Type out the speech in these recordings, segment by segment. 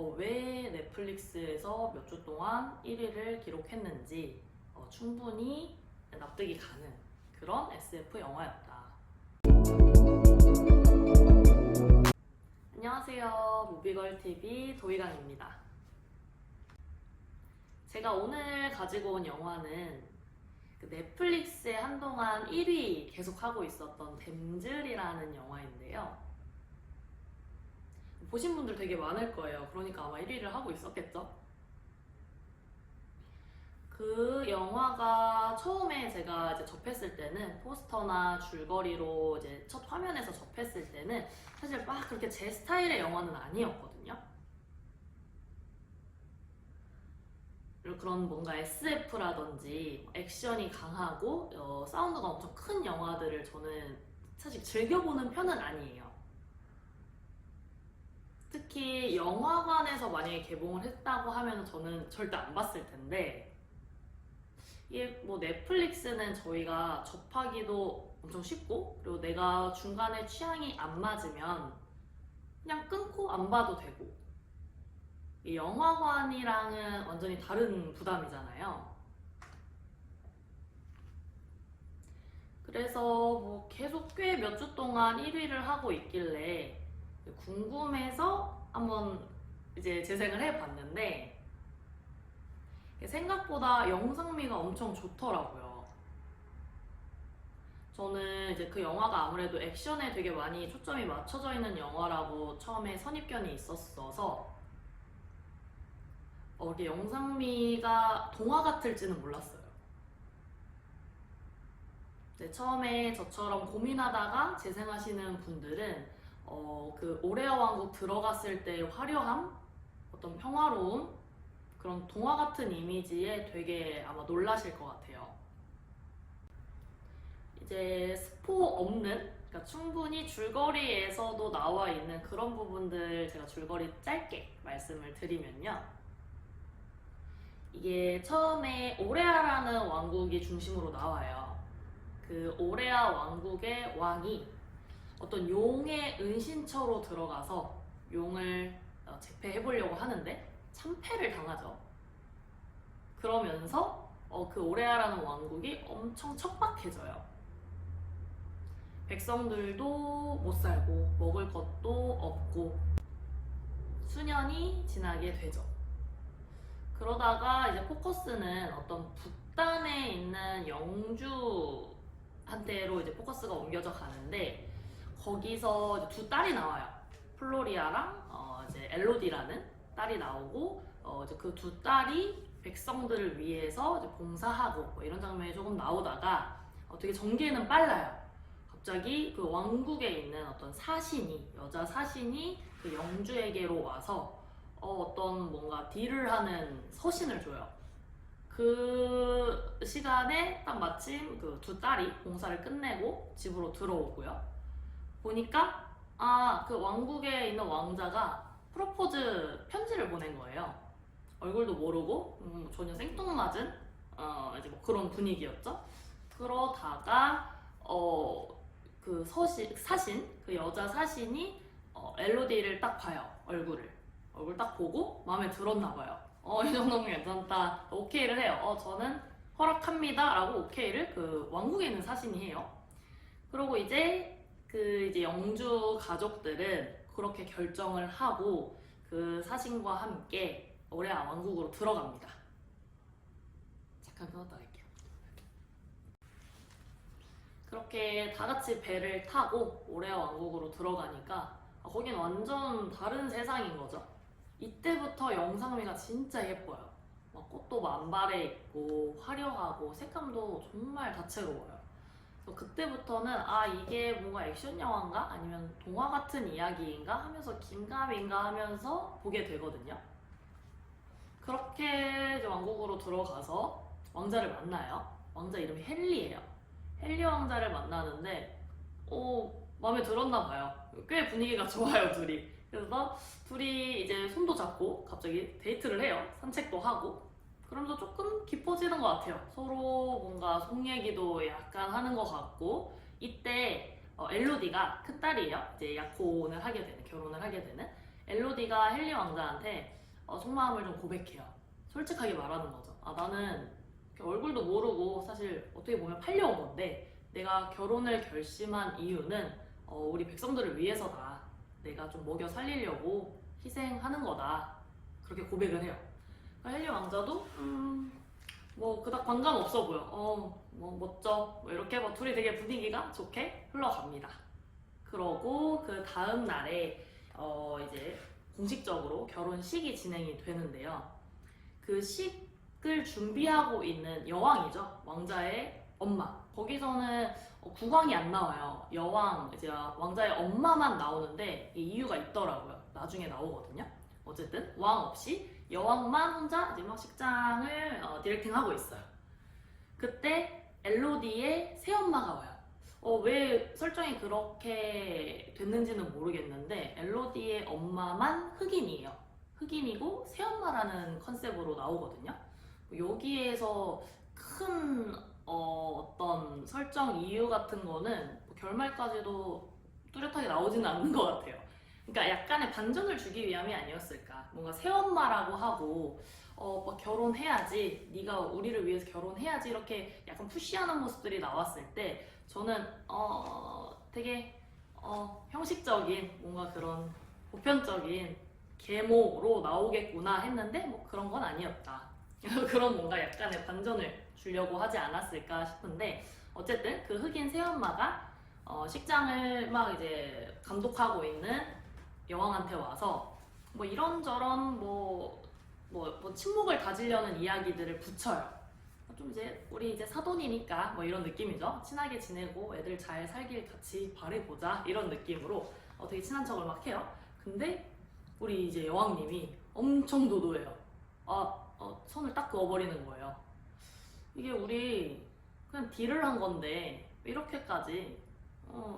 왜 넷플릭스에서 몇 주 동안 1위를 기록했는지 충분히 납득이 가는 그런 SF 영화였다. 안녕하세요. 무비걸TV 도희강입니다. 제가 오늘 가지고 온 영화는 넷플릭스에 한동안 1위 계속하고 있었던 댐즐이라는 영화인데요. 보신 분들 되게 많을 거예요. 그러니까 아마 1위를 하고 있었겠죠? 그 영화가 처음에 제가 이제 접했을 때는 포스터나 줄거리로 이제 첫 화면에서 접했을 때는 사실 막 그렇게 제 스타일의 영화는 아니었거든요. 그런 뭔가 SF라든지 액션이 강하고 사운드가 엄청 큰 영화들을 저는 사실 즐겨보는 편은 아니에요. 특히 영화관에서 만약에 개봉을 했다고 하면 저는 절대 안 봤을 텐데, 이게 뭐 넷플릭스는 저희가 접하기도 엄청 쉽고, 그리고 내가 중간에 취향이 안 맞으면 그냥 끊고 안 봐도 되고, 이 영화관이랑은 완전히 다른 부담이잖아요. 그래서 뭐 계속 꽤 몇 주 동안 1위를 하고 있길래 궁금해서 한번 이제 재생을 해봤는데 생각보다 영상미가 엄청 좋더라고요. 저는 이제 그 영화가 아무래도 액션에 되게 많이 초점이 맞춰져 있는 영화라고 처음에 선입견이 있었어서 이게 영상미가 동화 같을지는 몰랐어요. 처음에 저처럼 고민하다가 재생하시는 분들은 그 오레아 왕국 들어갔을 때의 화려함, 어떤 평화로움, 그런 동화 같은 이미지에 되게 아마 놀라실 것 같아요. 이제 스포 없는, 그러니까 충분히 줄거리에서도 나와 있는 그런 부분들 제가 줄거리 짧게 말씀을 드리면요. 이게 처음에 오레아라는 왕국이 중심으로 나와요. 그 오레아 왕국의 왕이 어떤 용의 은신처로 들어가서 용을 제패해보려고 하는데 참패를 당하죠. 그러면서 그 오레아라는 왕국이 엄청 척박해져요. 백성들도 못 살고 먹을 것도 없고 수년이 지나게 되죠. 그러다가 이제 포커스는 어떤 북단에 있는 영주한테로 이제 포커스가 옮겨져 가는데 거기서 이제 두 딸이 나와요. 플로리아랑 이제 엘로디라는 딸이 나오고 이제 그 두 딸이 백성들을 위해서 이제 봉사하고 뭐 이런 장면이 조금 나오다가 되게 전개는 빨라요. 갑자기 그 왕국에 있는 어떤 사신이, 여자 사신이 그 영주에게로 와서 어떤 뭔가 딜을 하는 서신을 줘요. 그 시간에 딱 마침 그 두 딸이 봉사를 끝내고 집으로 들어오고요. 보니까 그 왕국에 있는 왕자가 프로포즈 편지를 보낸 거예요. 얼굴도 모르고 전혀 생뚱맞은 이제 뭐 그런 분위기였죠. 그러다가 그 사신, 그 여자 사신이 엘로디를 딱 봐요. 얼굴 딱 보고 마음에 들었나 봐요. 이 정도면 괜찮다. 오케이를 해요. 저는 허락합니다. 라고 오케이를 그 왕국에 있는 사신이 해요. 그리고 이제 이제 영주 가족들은 그렇게 결정을 하고 그 사신과 함께 오레아 왕국으로 들어갑니다. 잠깐 끊었다 할게요. 그렇게 다 같이 배를 타고 오레아 왕국으로 들어가니까 거긴 완전 다른 세상인 거죠. 이때부터 영상미가 진짜 예뻐요. 막 꽃도 만발해 있고 화려하고 색감도 정말 다채로워요. 그때부터는 이게 뭔가 액션 영화인가? 아니면 동화 같은 이야기인가? 하면서 긴가민가 하면서 보게 되거든요. 그렇게 이제 왕국으로 들어가서 왕자를 만나요. 왕자 이름이 헨리예요. 헨리 왕자를 만나는데 마음에 들었나 봐요. 꽤 분위기가 좋아요, 둘이. 그래서 둘이 이제 손도 잡고 갑자기 데이트를 해요. 산책도 하고. 그러면서 조금 깊어지는 것 같아요. 서로 뭔가 속 얘기도 약간 하는 것 같고. 이때 엘로디가 큰딸이에요. 이제 약혼을 하게 되는, 결혼을 하게 되는 엘로디가 헨리 왕자한테 속마음을 좀 고백해요. 솔직하게 말하는 거죠. 나는 얼굴도 모르고 사실 어떻게 보면 팔려온 건데 내가 결혼을 결심한 이유는 우리 백성들을 위해서다. 내가 좀 먹여 살리려고 희생하는 거다. 그렇게 고백을 해요. 그러니까 헨리 왕자도 뭐 그닥 관감 없어 보여. 뭐 멋져. 뭐 이렇게 뭐 둘이 되게 분위기가 좋게 흘러갑니다. 그러고 그 다음 날에 이제 공식적으로 결혼식이 진행이 되는데요. 그 식을 준비하고 있는 여왕이죠. 왕자의 엄마. 거기서는 국왕이 안 나와요. 여왕, 이제 왕자의 엄마만 나오는데 이유가 있더라고요. 나중에 나오거든요. 어쨌든 왕 없이 여왕만 혼자 이제 막 식장을 디렉팅하고 있어요. 그때 엘로디의 새엄마가 와요. 왜 설정이 그렇게 됐는지는 모르겠는데 엘로디의 엄마만 흑인이에요. 흑인이고 새엄마라는 컨셉으로 나오거든요. 여기에서 큰 어떤 설정 이유 같은 거는 결말까지도 뚜렷하게 나오지는 않는 것 같아요. 그러니까 약간의 반전을 주기 위함이 아니었을까. 뭔가 새엄마라고 하고 뭐 결혼해야지, 네가 우리를 위해서 결혼해야지 이렇게 약간 푸시하는 모습들이 나왔을 때 저는 되게 형식적인 뭔가 그런 보편적인 계모로 나오겠구나 했는데 뭐 그런 건 아니었다. 그런 뭔가 약간의 반전을 주려고 하지 않았을까 싶은데 어쨌든 그 흑인 새엄마가 식장을 막 이제 감독하고 있는 여왕한테 와서 뭐 이런저런 뭐 친목을 다지려는 이야기들을 붙여요. 좀 이제 우리 이제 사돈이니까 뭐 이런 느낌이죠. 친하게 지내고 애들 잘 살길 같이 바래보자 이런 느낌으로 되게 친한 척을 막 해요. 근데 우리 이제 여왕님이 엄청 도도해요. 선을 딱 그어버리는 거예요. 이게 우리 그냥 딜을 한 건데 이렇게까지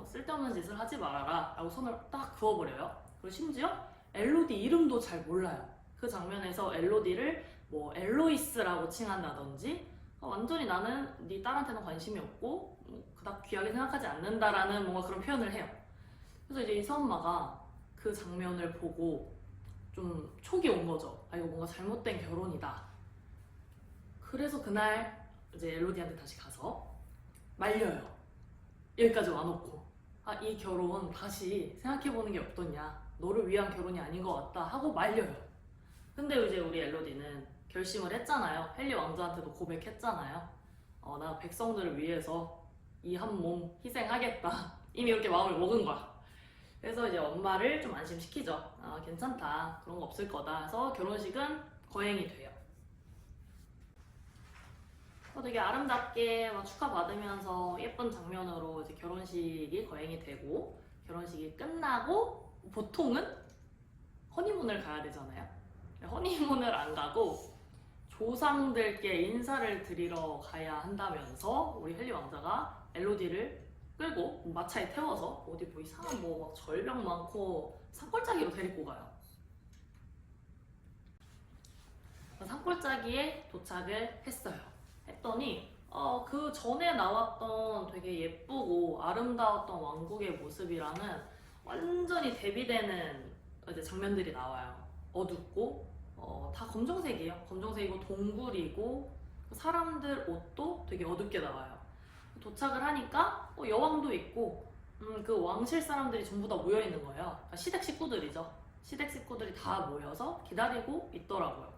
쓸데없는 짓을 하지 말아라 라고 선을 딱 그어버려요. 그리고 심지어 엘로디 이름도 잘 몰라요. 그 장면에서 엘로디를 뭐 엘로이스라고 칭한다든지 완전히 나는 네 딸한테는 관심이 없고 그닥 귀하게 생각하지 않는다라는 뭔가 그런 표현을 해요. 그래서 이제 이 새엄마가 그 장면을 보고 좀 촉이 온 거죠. 이거 뭔가 잘못된 결혼이다. 그래서 그날 이제 엘로디한테 다시 가서 말려요. 여기까지 와놓고 이 결혼 다시 생각해보는 게 어떠냐. 너를 위한 결혼이 아닌 것 같다 하고 말려요. 근데 이제 우리 엘로디는 결심을 했잖아요. 헨리 왕자한테도 고백했잖아요. 나 백성들을 위해서 이 한 몸 희생하겠다. 이미 이렇게 마음을 먹은 거야. 그래서 이제 엄마를 좀 안심시키죠. 괜찮다. 그런 거 없을 거다. 해서 결혼식은 거행이 돼요. 되게 아름답게 막 축하받으면서 예쁜 장면으로 이제 결혼식이 거행이 되고 결혼식이 끝나고 보통은 허니문을 가야 되잖아요. 허니문을 안 가고 조상들께 인사를 드리러 가야 한다면서 우리 헨리 왕자가 엘로디를 끌고 마차에 태워서 어디 뭐 이상한 막 절벽 많고 산골짜기로 데리고 가요. 산골짜기에 도착을 했어요. 했더니 그 전에 나왔던 되게 예쁘고 아름다웠던 왕국의 모습이랑은 완전히 대비되는 이제 장면들이 나와요. 어둡고 다 검정색이에요. 검정색이고 동굴이고 사람들 옷도 되게 어둡게 나와요. 도착을 하니까 여왕도 있고 그 왕실 사람들이 전부 다 모여 있는 거예요. 그러니까 시댁 식구들이죠. 시댁 식구들이 다 모여서 기다리고 있더라고요.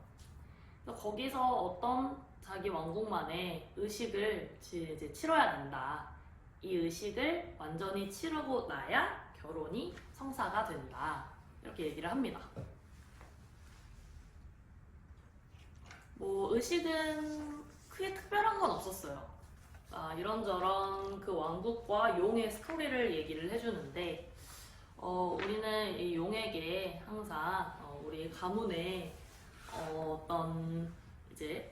그래서 거기서 어떤 자기 왕국만의 의식을 이제 치러야 된다. 이 의식을 완전히 치르고 나야 결혼이 성사가 된다. 이렇게 얘기를 합니다. 뭐 의식은 크게 특별한 건 없었어요. 이런저런 그 왕국과 용의 스토리를 얘기를 해주는데 우리는 이 용에게 항상 우리 가문의 어떤 이제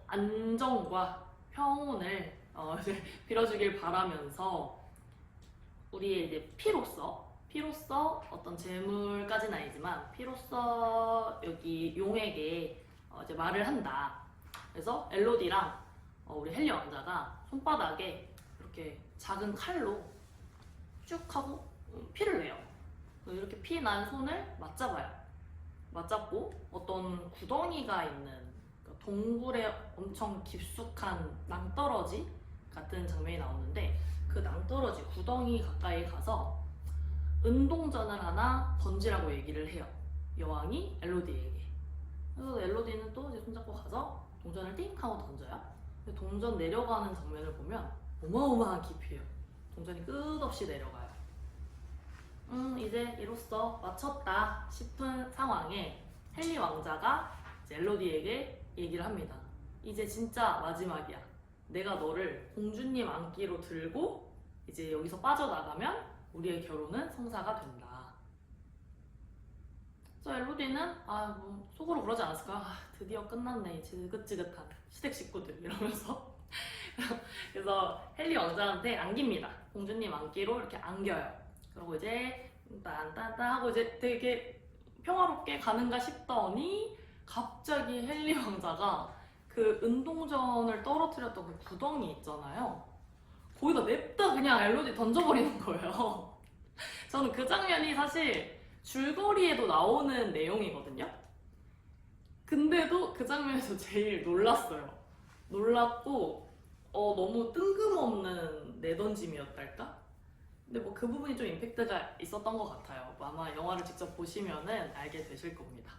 안정과 평온을 이제 빌어주길 바라면서 우리의 이제 피로써 어떤 재물까지는 아니지만 피로써 여기 용에게 이제 말을 한다. 그래서 엘로디랑 우리 헨리 왕자가 손바닥에 이렇게 작은 칼로 쭉 하고 피를 내요. 이렇게 피 난 손을 맞잡아요. 맞잡고 어떤 구덩이가 있는 동굴에 엄청 깊숙한 낭떠러지 같은 장면이 나오는데 그 낭떠러지 구덩이 가까이 가서 은동전을 하나 던지라고 얘기를 해요. 여왕이 엘로디에게. 그래서 엘로디는 또 이제 손잡고 가서 동전을 띵 하고 던져요. 근데 동전 내려가는 장면을 보면 어마어마한 깊이에요. 동전이 끝없이 내려가요. 이제 이로써 맞췄다 싶은 상황에 헨리 왕자가 이제 엘로디에게 얘기를 합니다. 이제 진짜 마지막이야. 내가 너를 공주님 안기로 들고 이제 여기서 빠져나가면 우리의 결혼은 성사가 된다. 그래서 엘로디는 뭐 속으로 그러지 않았을까? 드디어 끝났네. 지긋지긋한 시댁 식구들 이러면서 그래서 헨리 왕자한테 안깁니다. 공주님 안기로 이렇게 안겨요. 그리고 이제 딴딴딴 하고 이제 되게 평화롭게 가는가 싶더니 갑자기 헨리 왕자가 그 은동전을 떨어뜨렸던 그 구덩이 있잖아요. 거기다 냅다 그냥 엘로디 던져버리는 거예요. 저는 그 장면이 사실 줄거리에도 나오는 내용이거든요. 근데도 그 장면에서 제일 놀랐어요. 놀랐고 너무 뜬금없는 내던짐이었달까? 근데 뭐 그 부분이 좀 임팩트가 있었던 것 같아요. 아마 영화를 직접 보시면은 알게 되실 겁니다.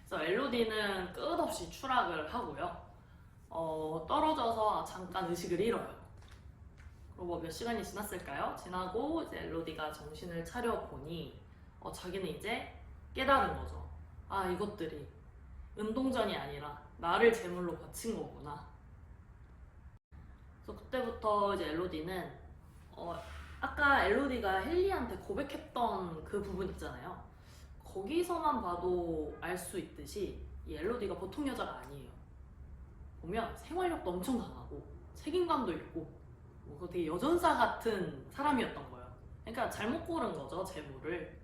그래서 엘로디는 끝없이 추락을 하고요. 떨어져서 잠깐 의식을 잃어요. 그리고 뭐 몇 시간이 지났을까요? 지나고 이제 엘로디가 정신을 차려 보니 자기는 이제 깨달은 거죠. 이것들이 은동전이 아니라 나를 제물로 바친 거구나. 그래서 그때부터 이제 엘로디는 아까 엘로디가 헨리한테 고백했던 그 부분 있잖아요. 거기서만 봐도 알 수 있듯이 이 엘로디가 보통 여자가 아니에요. 보면 생활력도 엄청 강하고 책임감도 있고 뭐 되게 여전사 같은 사람이었던 거예요. 그러니까 잘못 고른 거죠, 제물을.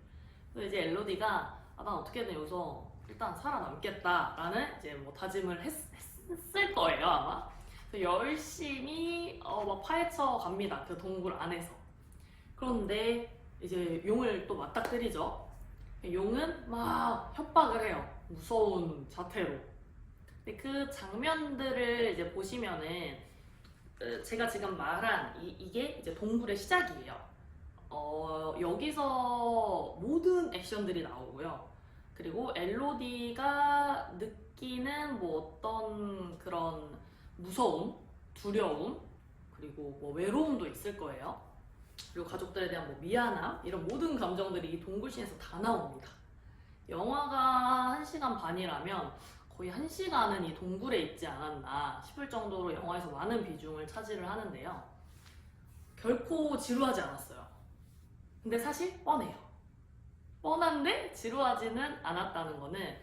그래서 이제 엘로디가 난 어떻게든 여기서 일단 살아남겠다라는 이제 뭐 다짐을 했을 거예요, 아마. 그래서 열심히 막 파헤쳐 갑니다, 그 동굴 안에서. 그런데 이제 용을 또 맞닥뜨리죠. 용은 막 협박을 해요, 무서운 자태로. 근데 그 장면들을 이제 보시면은 제가 지금 말한 이게 이제 동굴의 시작이에요. 여기서 모든 액션들이 나오고요. 그리고 엘로디가 느끼는 뭐 어떤 그런 무서움, 두려움, 그리고 뭐 외로움도 있을 거예요. 그리고 가족들에 대한 뭐 미안함, 이런 모든 감정들이 이 동굴씬에서 다 나옵니다. 영화가 1시간 반이라면 거의 1시간은 이 동굴에 있지 않았나 싶을 정도로 영화에서 많은 비중을 차지를 하는데요. 결코 지루하지 않았어요. 근데 사실 뻔해요. 뻔한데 지루하지는 않았다는 거는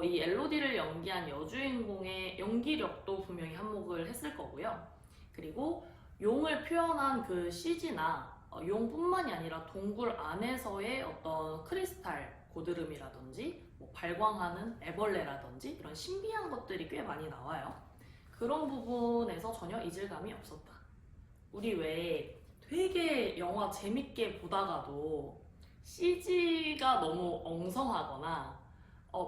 이 엘로디를 연기한 여주인공의 연기력도 분명히 한몫을 했을 거고요. 그리고 용을 표현한 그 CG나 용뿐만이 아니라 동굴 안에서의 어떤 크리스탈 고드름이라든지 뭐 발광하는 애벌레라든지 이런 신비한 것들이 꽤 많이 나와요. 그런 부분에서 전혀 이질감이 없었다. 우리 왜 되게 영화 재밌게 보다가도 CG가 너무 엉성하거나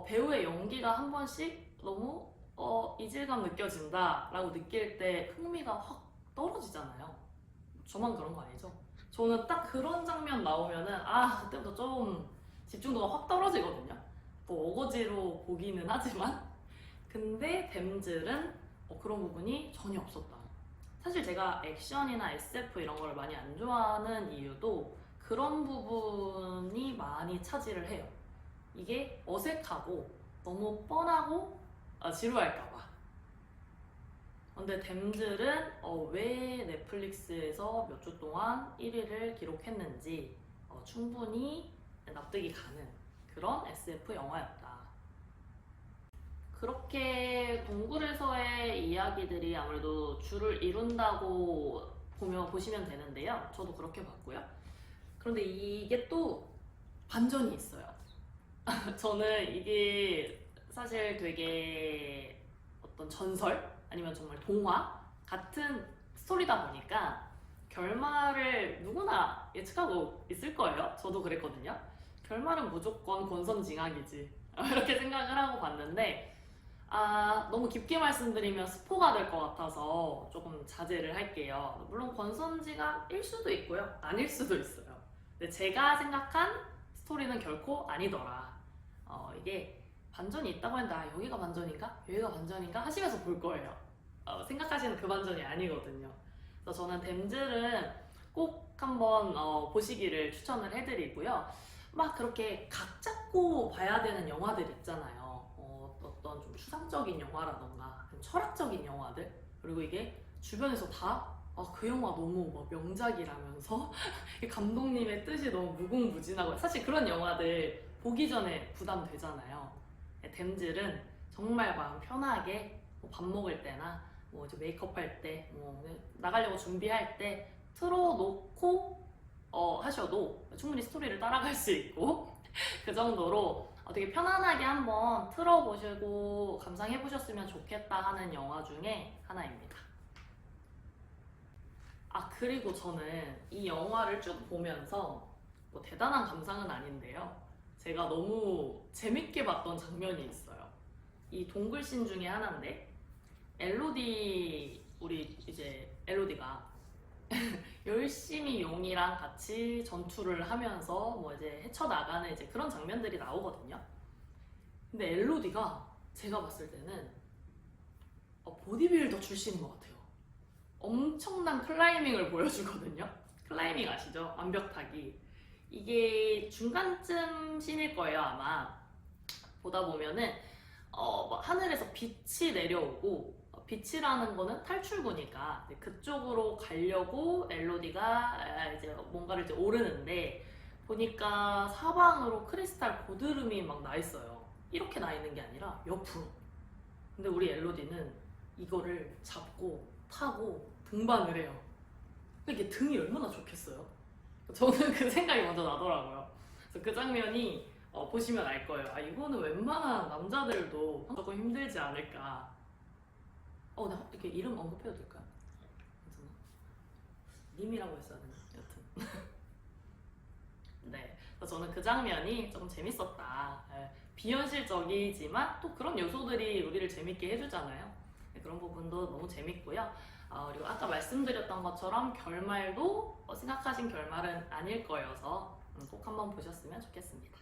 배우의 연기가 한 번씩 너무 이질감 느껴진다 라고 느낄 때 흥미가 확 떨어지잖아요. 저만 그런 거 아니죠? 저는 딱 그런 장면 나오면은 그때부터 좀 집중도가 확 떨어지거든요. 뭐 어거지로 보기는 하지만 근데 댐즐은 그런 부분이 전혀 없었다. 사실 제가 액션이나 SF 이런 걸 많이 안 좋아하는 이유도 그런 부분이 많이 차지를 해요. 이게 어색하고 너무 뻔하고 지루할까봐. 근데 댐즐은 왜 넷플릭스에서 몇 주 동안 1위를 기록했는지 충분히 납득이 가는 그런 SF 영화였다. 그렇게 동굴에서의 이야기들이 아무래도 줄을 이룬다고 보시면 되는데요. 저도 그렇게 봤고요. 그런데 이게 또 반전이 있어요. 저는 이게 사실 되게 어떤 전설 아니면 정말 동화 같은 스토리다 보니까 결말을 누구나 예측하고 있을 거예요. 저도 그랬거든요. 결말은 무조건 권선징악이지. 이렇게 생각을 하고 봤는데, 너무 깊게 말씀드리면 스포가 될 것 같아서 조금 자제를 할게요. 물론 권선징악일 수도 있고요. 아닐 수도 있어요. 근데 제가 생각한 스토리는 결코 아니더라. 이게 반전이 있다고 했는데, 여기가 반전인가? 여기가 반전인가? 하시면서 볼 거예요. 생각하시는 그 반전이 아니거든요. 그래서 저는 댐즐은 꼭 한번 보시기를 추천을 해드리고요. 막 그렇게 각 잡고 봐야 되는 영화들 있잖아요. 어떤 좀 추상적인 영화라던가 철학적인 영화들, 그리고 이게 주변에서 다 그 영화 너무 막 명작이라면서 감독님의 뜻이 너무 무궁무진하고, 사실 그런 영화들 보기 전에 부담되잖아요. 댐즐은 정말 마음 편하게 밥 먹을 때나 뭐 이제 메이크업 할 때, 뭐 나가려고 준비할 때 틀어놓고 하셔도 충분히 스토리를 따라갈 수 있고 그 정도로 되게 편안하게 한번 틀어보시고 감상해보셨으면 좋겠다 하는 영화 중에 하나입니다. 그리고 저는 이 영화를 쭉 보면서 뭐 대단한 감상은 아닌데요. 제가 너무 재밌게 봤던 장면이 있어요. 이 동글씬 중에 하나인데, 우리 이제 엘로디가 열심히 용이랑 같이 전투를 하면서 뭐 이제 헤쳐나가는 이제 그런 장면들이 나오거든요. 근데 엘로디가 제가 봤을 때는 보디빌더 출신인 것 같아요. 엄청난 클라이밍을 보여주거든요. 클라이밍 아시죠? 암벽 타기. 이게 중간쯤 씬일 거예요, 아마. 보다 보면은 하늘에서 빛이 내려오고, 빛이라는 거는 탈출구니까 그쪽으로 가려고 엘로디가 이제 뭔가를 이제 오르는데, 보니까 사방으로 크리스탈 고드름이 막 나 있어요. 이렇게 나 있는 게 아니라 옆으로. 근데 우리 엘로디는 이거를 잡고 타고 등반을 해요. 이게 등이 얼마나 좋겠어요? 저는 그 생각이 먼저 나더라고요. 그래서 그 장면이 보시면 알 거예요. 이거는 웬만한 남자들도 조금 힘들지 않을까. 나 이렇게 이름 언급해도 될까요? 괜찮아? 님이라고 했어야 되나? 여튼. 네. 그래서 저는 그 장면이 조금 재밌었다. 비현실적이지만 또 그런 요소들이 우리를 재밌게 해주잖아요. 그런 부분도 너무 재밌고요. 그리고 아까 말씀드렸던 것처럼 결말도 생각하신 결말은 아닐 거여서 꼭 한번 보셨으면 좋겠습니다.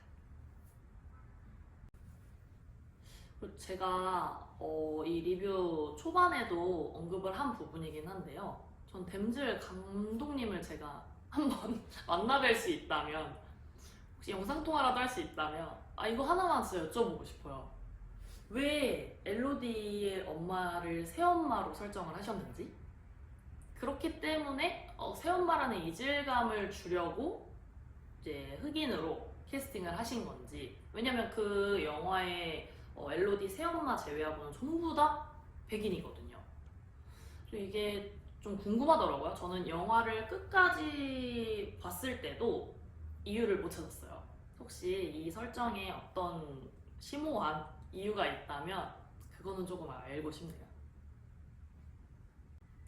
제가 이 리뷰 초반에도 언급을 한 부분이긴 한데요. 전 댐즐 감독님을 제가 한번 만나뵐 수 있다면, 혹시 영상통화라도 할 수 있다면 이거 하나만 진짜 여쭤보고 싶어요. 왜 엘로디의 엄마를 새엄마로 설정을 하셨는지, 그렇기 때문에 새엄마라는 이질감을 주려고 이제 흑인으로 캐스팅을 하신 건지. 왜냐면 그 영화에 엘로디 새엄마 제외하고는 전부 다 백인이거든요. 이게 좀 궁금하더라고요. 저는 영화를 끝까지 봤을 때도 이유를 못 찾았어요. 혹시 이 설정에 어떤 심오한 이유가 있다면 그거는 조금 알고 싶네요.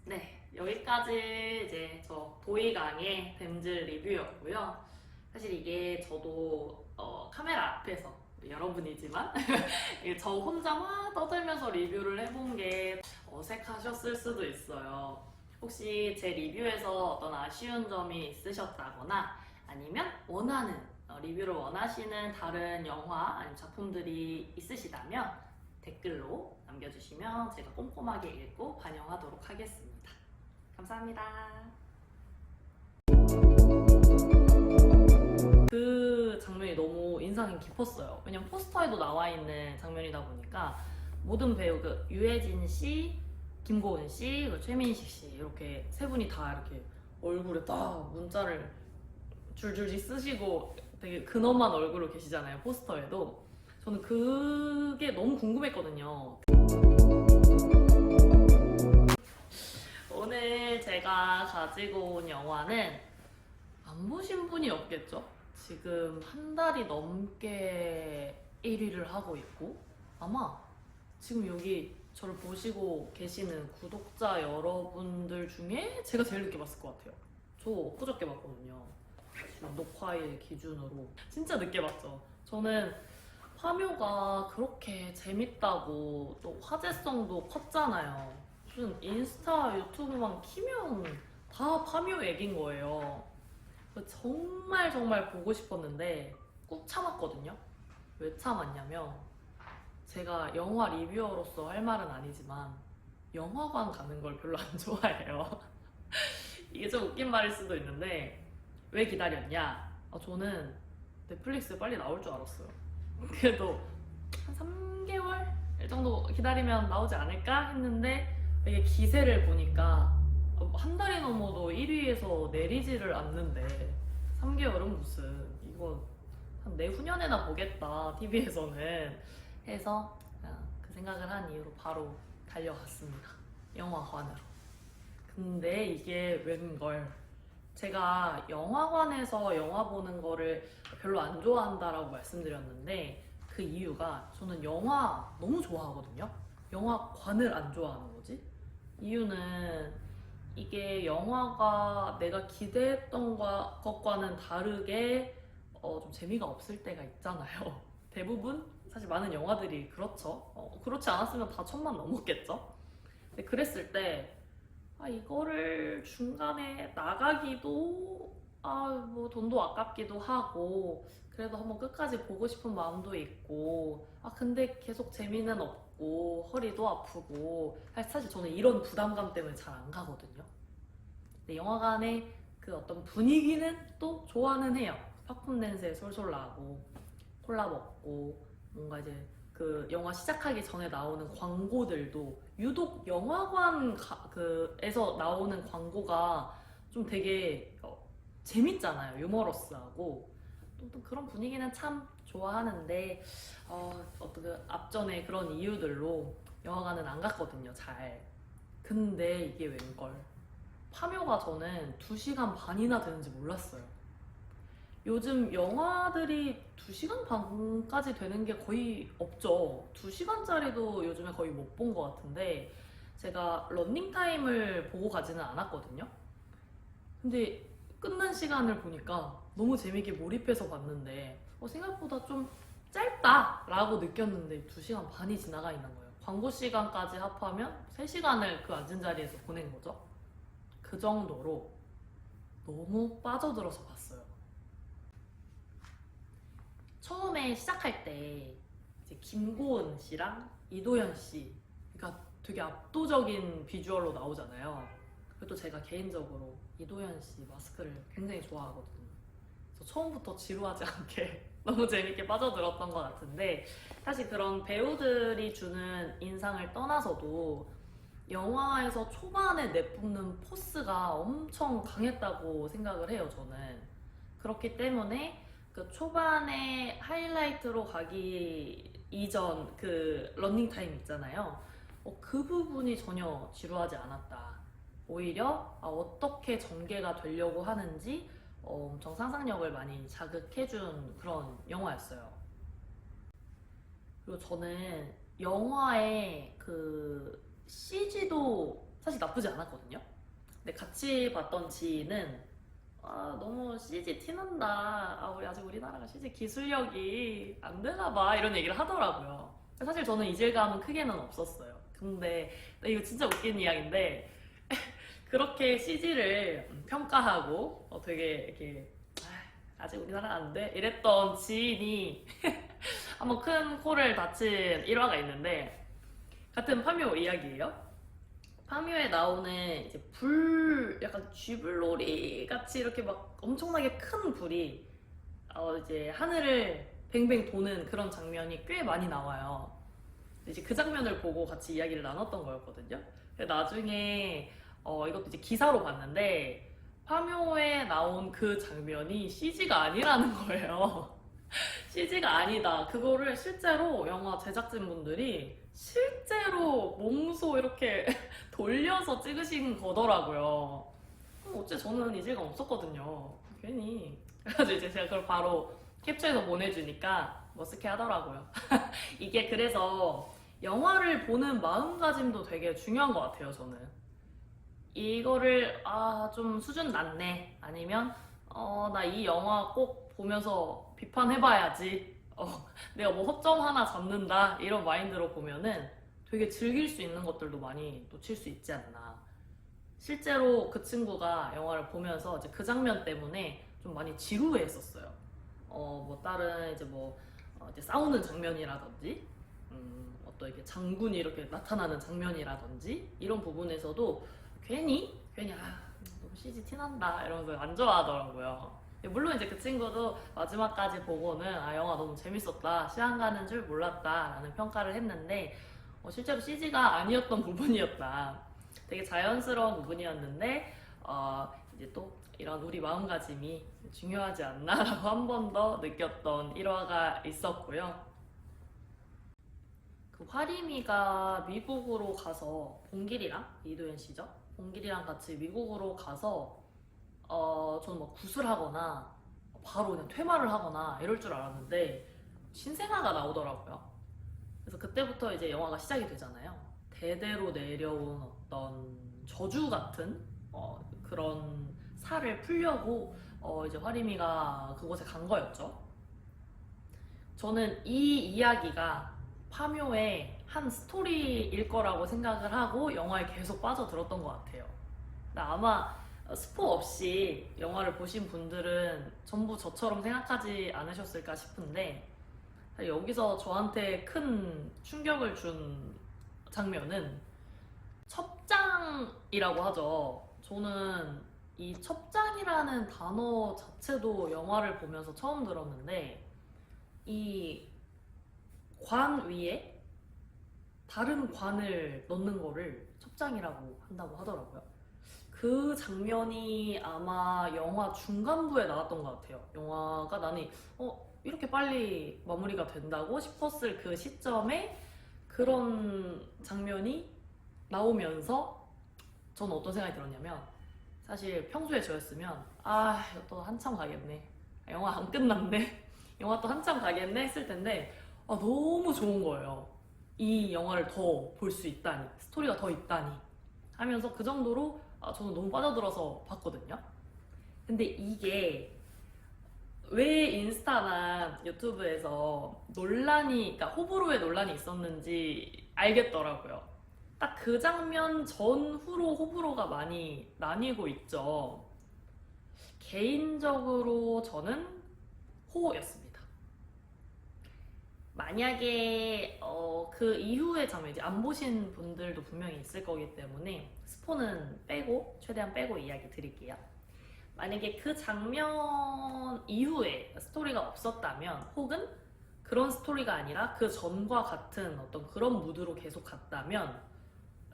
네, 여기까지 이제 저 도이강의 댐즐 리뷰였고요. 사실 이게 저도 카메라 앞에서, 여러분이지만 저 혼자 막 떠들면서 리뷰를 해본 게 어색하셨을 수도 있어요. 혹시 제 리뷰에서 어떤 아쉬운 점이 있으셨다거나, 아니면 리뷰를 원하시는 다른 영화 아니면 작품들이 있으시다면 댓글로 남겨주시면 제가 꼼꼼하게 읽고 반영하도록 하겠습니다. 감사합니다. 그 장면이 너무 인상이 깊었어요. 왜냐면 포스터에도 나와 있는 장면이다 보니까 모든 배우, 유해진 씨, 김고은 씨, 최민식 씨, 이렇게 세 분이 다 이렇게 얼굴에 딱 문자를 줄줄이 쓰시고 되게 근엄한 얼굴로 계시잖아요, 포스터에도. 저는 그게 너무 궁금했거든요. 오늘 제가 가지고 온 영화는 안 보신 분이 없겠죠? 지금 한 달이 넘게 1위를 하고 있고, 아마 지금 여기 저를 보시고 계시는 구독자 여러분들 중에 제가 제일 늦게 봤을 것 같아요. 저 엊그저께 봤거든요. 지금 녹화일 기준으로. 진짜 늦게 봤죠. 저는 파묘가 그렇게 재밌다고 또 화제성도 컸잖아요. 무슨 인스타 유튜브만 키면 다 파묘 얘긴 거예요. 정말 정말 보고 싶었는데 꾹 참았거든요. 왜 참았냐면 제가 영화 리뷰어로서 할 말은 아니지만 영화관 가는 걸 별로 안 좋아해요. 이게 좀 웃긴 말일 수도 있는데 왜 기다렸냐? 저는 넷플릭스 빨리 나올 줄 알았어요. 그래도 한 3개월 정도 기다리면 나오지 않을까 했는데 이게 기세를 보니까 한 달이 넘어도 1위에서 내리지를 않는데 3개월은 무슨 이거 한 내후년에나 보겠다 TV에서는 해서 그 생각을 한 이후로 바로 달려갔습니다. 영화관으로. 근데 이게 웬걸 제가 영화관에서 영화 보는 거를 별로 안 좋아한다라고 말씀드렸는데 그 이유가 저는 영화 너무 좋아하거든요. 영화관을 안 좋아하는 거지? 이유는 이게 영화가 내가 기대했던 것과는 다르게 좀 재미가 없을 때가 있잖아요. 대부분 사실 많은 영화들이 그렇죠. 그렇지 않았으면 다 1000만 넘었겠죠. 근데 그랬을 때 이거를 중간에 나가기도 뭐 돈도 아깝기도 하고 그래도 한번 끝까지 보고 싶은 마음도 있고 근데 계속 재미는 없고 허리도 아프고 사실 저는 이런 부담감 때문에 잘 안 가거든요. 근데 영화관의 그 어떤 분위기는 또 좋아는 해요. 팝콘 냄새 솔솔 나고 콜라 먹고 뭔가 이제 그 영화 시작하기 전에 나오는 광고들도 유독 영화관에서 나오는 광고가 좀 되게 재밌잖아요. 유머러스하고 또 그런 분위기는 참 좋아하는데 어떤 그 앞전에 그런 이유들로 영화관은 안 갔거든요. 잘. 근데 이게 웬걸 파묘가 저는 2시간 반이나 되는지 몰랐어요. 요즘 영화들이 2시간 반까지 되는 게 거의 없죠. 2시간짜리도 요즘에 거의 못 본 것 같은데 제가 런닝타임을 보고 가지는 않았거든요. 근데 끝난 시간을 보니까 너무 재밌게 몰입해서 봤는데 생각보다 좀 짧다라고 느꼈는데 2시간 반이 지나가 있는 거예요. 광고 시간까지 합하면 3시간을 그 앉은 자리에서 보낸 거죠. 그 정도로 너무 빠져들어서 봤어요. 처음에 시작할 때 이제 김고은 씨랑 이도현 씨가 되게 압도적인 비주얼로 나오잖아요. 그리고 또 제가 개인적으로 이도현 씨 마스크를 굉장히 좋아하거든요. 그래서 처음부터 지루하지 않게 너무 재밌게 빠져들었던 것 같은데 사실 그런 배우들이 주는 인상을 떠나서도 영화에서 초반에 내뿜는 포스가 엄청 강했다고 생각을 해요, 저는. 그렇기 때문에 그 초반에 하이라이트로 가기 이전 그 러닝타임 있잖아요. 그 부분이 전혀 지루하지 않았다. 오히려 어떻게 전개가 되려고 하는지 엄청 상상력을 많이 자극해준 그런 영화였어요. 그리고 저는 영화의 그 CG도 사실 나쁘지 않았거든요. 근데 같이 봤던 지인은 너무 CG 티난다. 우리 아직 우리나라가 CG 기술력이 안 되나 봐. 이런 얘기를 하더라고요. 사실 저는 이질감은 크게는 없었어요. 근데 이거 진짜 웃긴 이야기인데 그렇게 CG를 평가하고 되게 이렇게 아직 우리나라 안 돼? 이랬던 지인이 한번 큰 코를 다친 일화가 있는데 같은 파묘 이야기예요. 파묘에 나오는 이제 약간 쥐불놀이 같이 이렇게 막 엄청나게 큰 불이 이제 하늘을 뱅뱅 도는 그런 장면이 꽤 많이 나와요. 이제 그 장면을 보고 같이 이야기를 나눴던 거였거든요. 나중에 이것도 이제 기사로 봤는데 파묘에 나온 그 장면이 CG가 아니라는 거예요. CG가 아니다. 그거를 실제로 영화 제작진분들이 실제로 몸소 이렇게 돌려서 찍으신 거더라고요. 어째 저는 이질감 없었거든요. 괜히. 그래가지고 이제 제가 그걸 바로 캡처해서 보내주니까 머쓱해 하더라고요. 이게 그래서 영화를 보는 마음가짐도 되게 중요한 것 같아요, 저는. 이거를 좀 수준 낮네, 아니면 나 이 영화 꼭 보면서 비판해봐야지, 내가 뭐 허점 하나 잡는다 이런 마인드로 보면은 되게 즐길 수 있는 것들도 많이 놓칠 수 있지 않나. 실제로 그 친구가 영화를 보면서 이제 그 장면 때문에 좀 많이 지루해했었어요. 뭐 다른 이제 뭐 이제 싸우는 장면이라든지, 어떤 이렇게 장군이 이렇게 나타나는 장면이라든지 이런 부분에서도 괜히 너무 CG 티난다 이러면서 안 좋아하더라고요. 물론 이제 그 친구도 마지막까지 보고는 영화 너무 재밌었다, 시간 가는 줄 몰랐다 라는 평가를 했는데, 실제로 CG가 아니었던 부분이었다, 되게 자연스러운 부분이었는데 이제 또 이런 우리 마음가짐이 중요하지 않나라고 한 번 더 느꼈던 1화가 있었고요. 그 화림이가 미국으로 가서 봉길이랑, 이도현 씨죠? 봉길이랑 같이 미국으로 가서 저는 막 구슬하거나 바로 그냥 퇴마를 하거나 이럴 줄 알았는데 신생아가 나오더라고요. 그래서 그때부터 이제 영화가 시작이 되잖아요. 대대로 내려온 어떤 저주 같은 그런 살을 풀려고 이제 화림이가 그곳에 간 거였죠. 저는 이 이야기가 파묘의 한 스토리일 거라고 생각을 하고 영화에 계속 빠져들었던 것 같아요. 아마 스포 없이 영화를 보신 분들은 전부 저처럼 생각하지 않으셨을까 싶은데, 여기서 저한테 큰 충격을 준 장면은 첩장이라고 하죠. 저는 이 첩장이라는 단어 자체도 영화를 보면서 처음 들었는데, 이 관 위에 다른 관을 넣는 거를 첩장이라고 한다고 하더라고요. 그 장면이 아마 영화 중간부에 나왔던 것 같아요. 영화가 나는 이렇게 빨리 마무리가 된다고 싶었을 그 시점에 그런 장면이 나오면서 저는 어떤 생각이 들었냐면, 사실 평소에 저였으면 이거 또 한참 가겠네, 영화 안 끝났네, 영화 또 한참 가겠네 했을 텐데 너무 좋은 거예요. 이 영화를 더 볼 수 있다니, 스토리가 더 있다니 하면서 그 정도로 저는 너무 빠져들어서 봤거든요. 근데 이게 왜 인스타나 유튜브에서 그러니까 호불호의 논란이 있었는지 알겠더라고요. 딱 그 장면 전후로 호불호가 많이 나뉘고 있죠. 개인적으로 저는 호였습니다. 만약에 그 이후의 장면, 이제 안 보신 분들도 분명히 있을 거기 때문에 스포는 빼고, 최대한 빼고 이야기 드릴게요. 만약에 그 장면 이후에 스토리가 없었다면, 혹은 그런 스토리가 아니라 그 전과 같은 어떤 그런 무드로 계속 갔다면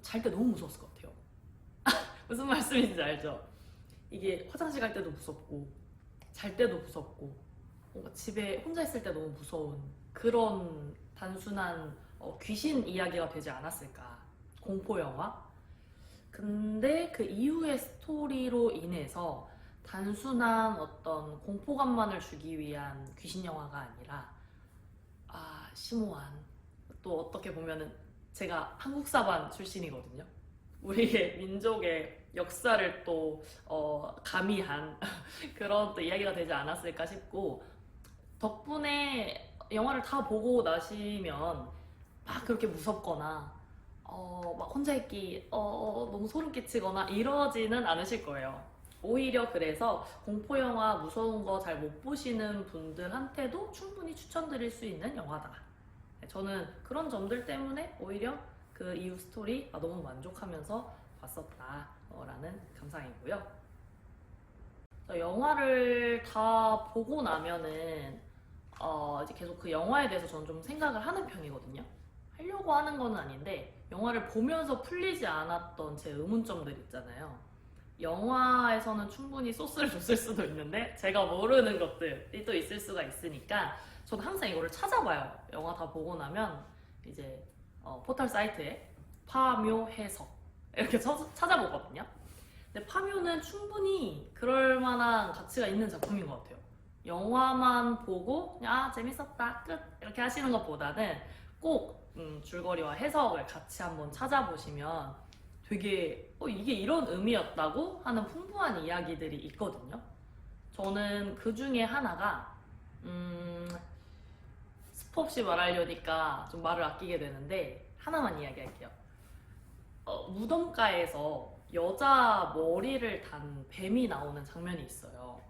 잘 때 너무 무서웠을 것 같아요. 무슨 말씀인지 알죠? 이게 화장실 갈 때도 무섭고, 잘 때도 무섭고, 뭔가 집에 혼자 있을 때 너무 무서운 그런 단순한 귀신 이야기가 되지 않았을까, 공포 영화. 근데 그 이후의 스토리로 인해서 단순한 어떤 공포감만을 주기 위한 귀신 영화가 아니라 심오한, 또 어떻게 보면은 제가 한국사반 출신이거든요. 우리의 민족의 역사를 또 가미한 그런 또 이야기가 되지 않았을까 싶고, 덕분에 영화를 다 보고 나시면 막 그렇게 무섭거나 막 혼자 있기 너무 소름 끼치거나 이러지는 않으실 거예요. 오히려 그래서 공포영화 무서운 거 잘 못 보시는 분들한테도 충분히 추천드릴 수 있는 영화다. 저는 그런 점들 때문에 오히려 그 이후 스토리 너무 만족하면서 봤었다라는 감상이고요. 영화를 다 보고 나면은 이제 계속 그 영화에 대해서 저는 좀 생각을 하는 편이거든요. 하려고 하는 건 아닌데, 영화를 보면서 풀리지 않았던 제 의문점들 있잖아요. 영화에서는 충분히 소스를 줬을 수도 있는데 제가 모르는 것들이 또 있을 수가 있으니까 저는 항상 이거를 찾아봐요. 영화 다 보고 나면 이제 포털 사이트에 파묘 해석 이렇게 찾아보거든요. 근데 파묘는 충분히 그럴 만한 가치가 있는 작품인 것 같아요. 영화만 보고 그냥 재밌었다 끝 이렇게 하시는 것보다는 꼭 줄거리와 해석을 같이 한번 찾아보시면 되게 이게 이런 의미였다고 하는 풍부한 이야기들이 있거든요. 저는 그 중에 하나가 스포 없이 말하려니까 좀 말을 아끼게 되는데 하나만 이야기할게요. 무덤가에서 여자 머리를 단 뱀이 나오는 장면이 있어요.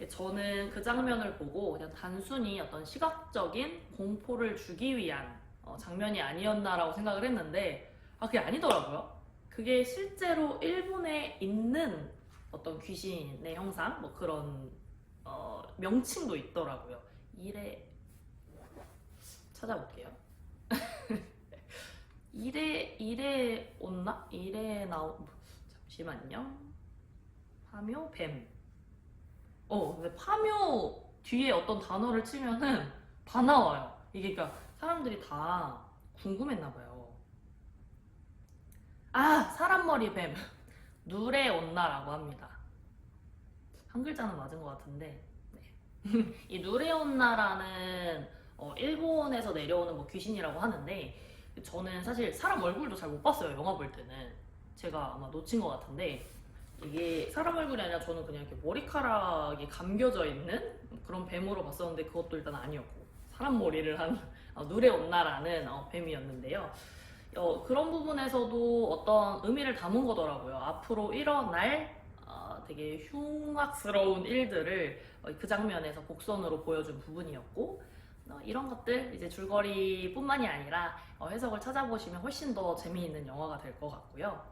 저는 그 장면을 보고 그냥 단순히 어떤 시각적인 공포를 주기 위한 장면이 아니었나라고 생각을 했는데 그게 아니더라고요. 그게 실제로 일본에 있는 어떤 귀신의 형상 뭐 그런 명칭도 있더라고요. 이래 찾아볼게요. 이래 온나? 이래 나오 잠시만요. 파묘 뱀. 근데 파묘 뒤에 어떤 단어를 치면은 다 나와요. 이게 그러니까 사람들이 다 궁금했나 봐요. 사람 머리 뱀. 누레 온나라고 합니다. 한 글자는 맞은 것 같은데. 네. 이 누레 온나라는 일본에서 내려오는 뭐 귀신이라고 하는데 저는 사실 사람 얼굴도 잘 못 봤어요. 영화 볼 때는. 제가 아마 놓친 것 같은데 이게 사람 얼굴이 아니라 저는 그냥 이렇게 머리카락이 감겨져 있는 그런 뱀으로 봤었는데 그것도 일단 아니었고 사람 머리를 한 누레 온나라는 뱀이었는데요. 그런 부분에서도 어떤 의미를 담은 거더라고요. 앞으로 일어날 되게 흉악스러운 일들을 그 장면에서 곡선으로 보여준 부분이었고 이런 것들 이제 줄거리뿐만이 아니라 해석을 찾아보시면 훨씬 더 재미있는 영화가 될 것 같고요.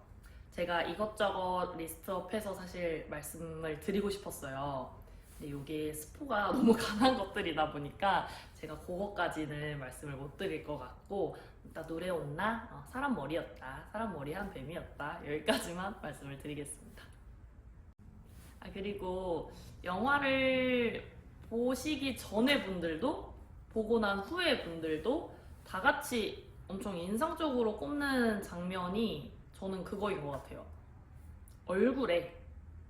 제가 이것저것 리스트업해서 사실 말씀을 드리고 싶었어요. 근데 이게 스포가 너무 강한 것들이다 보니까 제가 그거까지는 말씀을 못 드릴 것 같고 일단 노래 온나? 사람 머리였다. 사람 머리 한 뱀이었다. 여기까지만 말씀을 드리겠습니다. 그리고 영화를 보시기 전에 분들도 보고 난 후에 분들도 다 같이 엄청 인상적으로 꼽는 장면이 저는 그거인 것 같아요. 얼굴에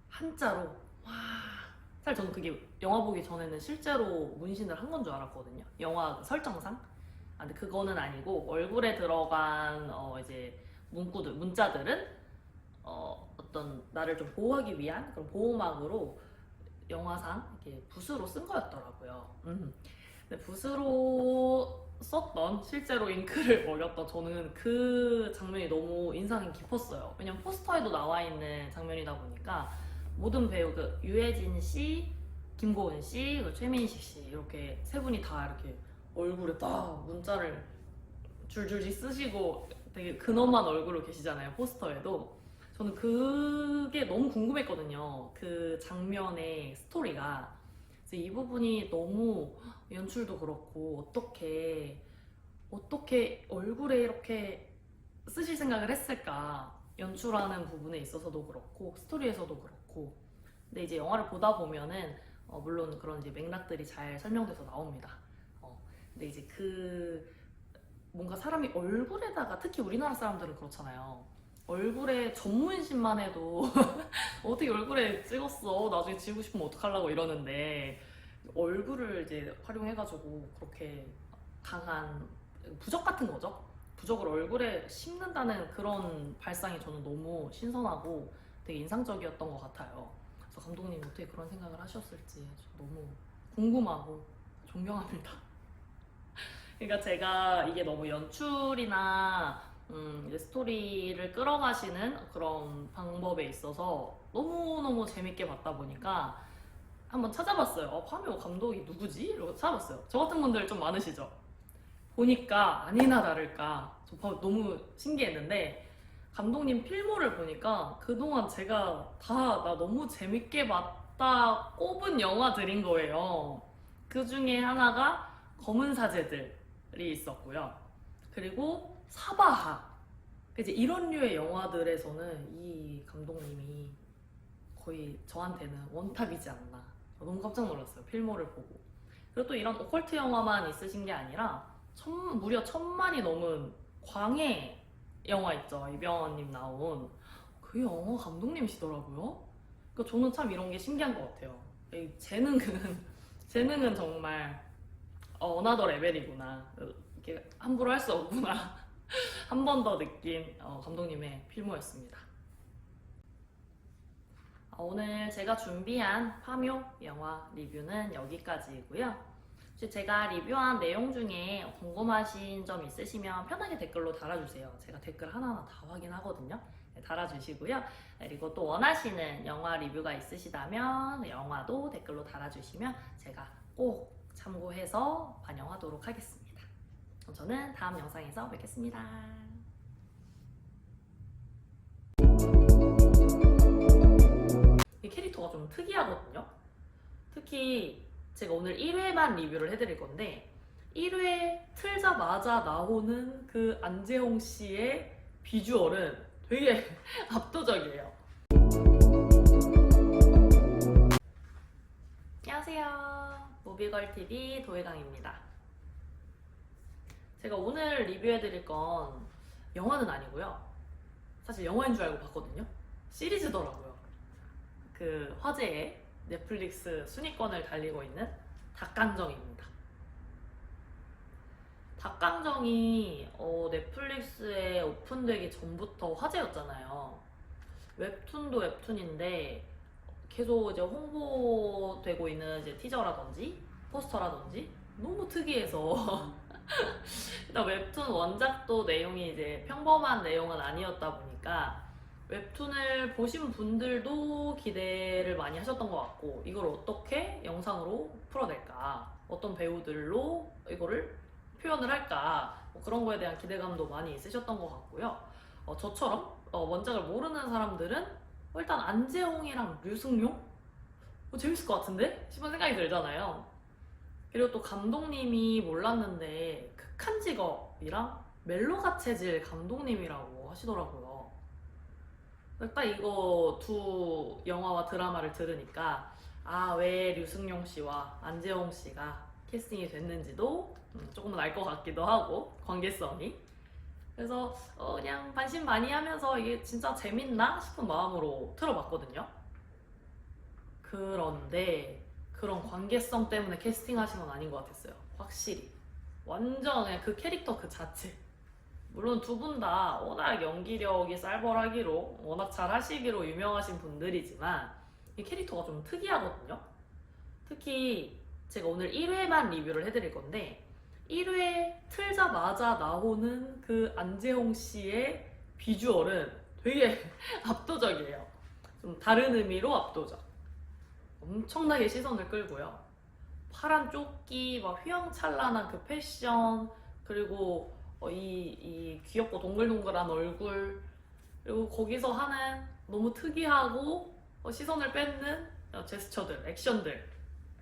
한자로 와. 사실 저는 그게 영화 보기 전에는 실제로 문신을 한 건 줄 알았거든요. 영화 설정상. 근데 그거는 아니고 얼굴에 들어간 이제 문자들은 어떤 나를 좀 보호하기 위한 그런 보호막으로 영화상 이렇게 붓으로 쓴 거였더라고요. 근데 붓으로 썼던 실제로 잉크를 먹였던 저는 그 장면이 너무 인상이 깊었어요. 왜냐면 포스터에도 나와 있는 장면이다 보니까 모든 배우 유해진 씨, 김고은 씨, 최민식 씨 이렇게 세 분이 다 이렇게 얼굴에 딱 문자를 줄줄이 쓰시고 되게 근엄한 얼굴로 계시잖아요. 포스터에도. 저는 그게 너무 궁금했거든요. 그 장면의 스토리가. 그래서 이 부분이 너무 연출도 그렇고 어떻게 얼굴에 이렇게 쓰실 생각을 했을까. 연출하는 부분에 있어서도 그렇고 스토리에서도 그렇고. 근데 이제 영화를 보다 보면은 물론 그런 이제 맥락들이 잘 설명돼서 나옵니다. 근데 이제 뭔가 사람이 얼굴에다가 특히 우리나라 사람들은 그렇잖아요. 얼굴에 전문신만 해도 어떻게 얼굴에 찍었어? 나중에 지우고 싶으면 어떡하려고 이러는데 얼굴을 이제 활용해가지고 그렇게 강한 부적 같은 거죠. 부적을 얼굴에 심는다는 그런 발상이 저는 너무 신선하고 되게 인상적이었던 것 같아요. 그래서 감독님 어떻게 그런 생각을 하셨을지 너무 궁금하고 존경합니다. 그러니까 제가 이게 너무 연출이나 이제 스토리를 끌어가시는 그런 방법에 있어서 너무너무 재밌게 봤다 보니까 한번 찾아봤어요. 파묘 감독이 누구지? 이러고 찾아봤어요. 저 같은 분들 좀 많으시죠? 보니까 아니나 다를까 너무 신기했는데 감독님 필모를 보니까 그동안 제가 다 나 너무 재밌게 봤다 꼽은 영화들인 거예요. 그 중에 하나가 검은 사제들이 있었고요. 그리고 사바하. 이제 이런 류의 영화들에서는 이 감독님이 거의 저한테는 원탑이지 않나. 너무 깜짝 놀랐어요. 필모를 보고. 그리고 또 이런 오컬트 영화만 있으신 게 아니라 무려 1000만이 넘은 광해 영화 있죠. 이병헌님 나온 그 영화 감독님이시더라고요. 그러니까 저는 참 이런 게 신기한 것 같아요. 이 재능은 정말 어나더 레벨이구나. 이렇게 함부로 할 수 없구나. 한 번 더 느낀 감독님의 필모였습니다. 오늘 제가 준비한 파묘 영화 리뷰는 여기까지이고요. 혹시 제가 리뷰한 내용 중에 궁금하신 점 있으시면 편하게 댓글로 달아주세요. 제가 댓글 하나하나 다 확인하거든요. 네, 달아주시고요. 그리고 또 원하시는 영화 리뷰가 있으시다면 영화도 댓글로 달아주시면 제가 꼭 참고해서 반영하도록 하겠습니다. 그럼 저는 다음 영상에서 뵙겠습니다. 이 캐릭터가 좀 특이하거든요. 특히 제가 오늘 1회만 리뷰를 해드릴 건데 1회 틀자마자 나오는 그 안재홍 씨의 비주얼은 되게 압도적이에요. 안녕하세요. 무비걸TV 도혜강입니다. 제가 오늘 리뷰해드릴 건 영화는 아니고요. 사실 영화인 줄 알고 봤거든요. 시리즈더라고요. 그 화제의 넷플릭스 순위권을 달리고 있는 닭강정입니다. 닭강정이 넷플릭스에 오픈되기 전부터 화제였잖아요. 웹툰도 웹툰인데 계속 이제 홍보되고 있는 이제 티저라든지 포스터라든지 너무 특이해서 일단 웹툰 원작도 내용이 이제 평범한 내용은 아니었다 보니까 웹툰을 보신 분들도 기대를 많이 하셨던 것 같고 이걸 어떻게 영상으로 풀어낼까, 어떤 배우들로 이거를 표현을 할까, 뭐 그런 거에 대한 기대감도 많이 있으셨던 것 같고요. 저처럼 원작을 모르는 사람들은 일단 안재홍이랑 류승룡? 재밌을 것 같은데? 싶은 생각이 들잖아요. 그리고 또 감독님이 몰랐는데 극한 직업이랑 멜로가 체질 감독님이라고 하시더라고요. 딱 이거 두 영화와 드라마를 들으니까 왜 류승룡 씨와 안재홍 씨가 캐스팅이 됐는지도 조금은 알 것 같기도 하고, 관계성이. 그래서 그냥 반신반의하면서 이게 진짜 재밌나 싶은 마음으로 틀어봤거든요. 그런데 그런 관계성 때문에 캐스팅하신 건 아닌 것 같았어요. 확실히 완전 그냥 그 캐릭터 그 자체. 물론 두 분 다 워낙 연기력이 쌀벌하기로, 워낙 잘 하시기로 유명하신 분들이지만 이 캐릭터가 좀 특이하거든요. 특히 제가 오늘 1회만 리뷰를 해드릴 건데 1회 틀자마자 나오는 그 안재홍 씨의 비주얼은 되게 압도적이에요. 좀 다른 의미로 압도적. 엄청나게 시선을 끌고요. 파란 조끼, 막 휘황찬란한 그 패션, 그리고 이 귀엽고 동글동글한 얼굴, 그리고 거기서 하는 너무 특이하고 시선을 뺏는 제스처들, 액션들,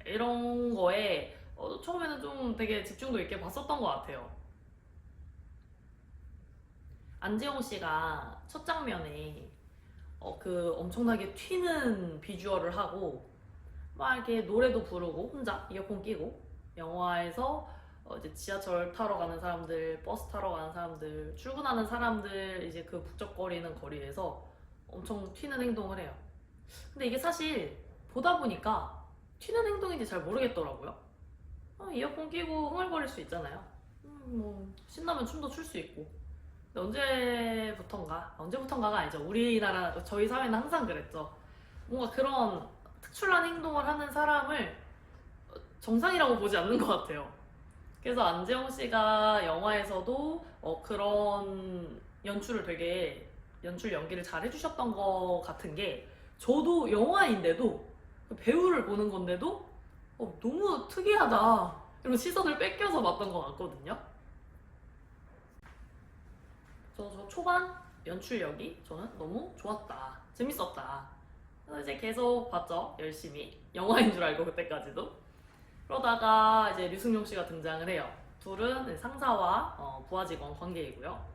이런 거에 처음에는 좀 되게 집중도 있게 봤었던 것 같아요. 안재홍 씨가 첫 장면에 그 엄청나게 튀는 비주얼을 하고 막 이렇게 노래도 부르고 혼자 이어폰 끼고 영화에서 이제 지하철 타러 가는 사람들, 버스 타러 가는 사람들, 출근하는 사람들 이제 그 북적거리는 거리에서 엄청 튀는 행동을 해요. 근데 이게 사실 보다 보니까 튀는 행동인지 잘 모르겠더라고요. 이어폰 끼고 흥얼거릴 수 있잖아요. 뭐 신나면 춤도 출 수 있고. 근데 언제부턴가가 아니죠. 우리나라, 저희 사회는 항상 그랬죠. 뭔가 그런 특출난 행동을 하는 사람을 정상이라고 보지 않는 것 같아요. 그래서 안재홍 씨가 영화에서도 그런 연출을 되게, 연출 연기를 잘 해주셨던 것 같은 게, 저도 영화인데도 배우를 보는 건데도 너무 특이하다 이런 시선을 뺏겨서 봤던 것 같거든요. 저 초반 연출력이 저는 너무 좋았다, 재밌었다. 그래서 이제 계속 봤죠. 열심히. 영화인 줄 알고 그때까지도. 그러다가 이제 류승룡 씨가 등장을 해요. 둘은 상사와 부하 직원 관계이고요.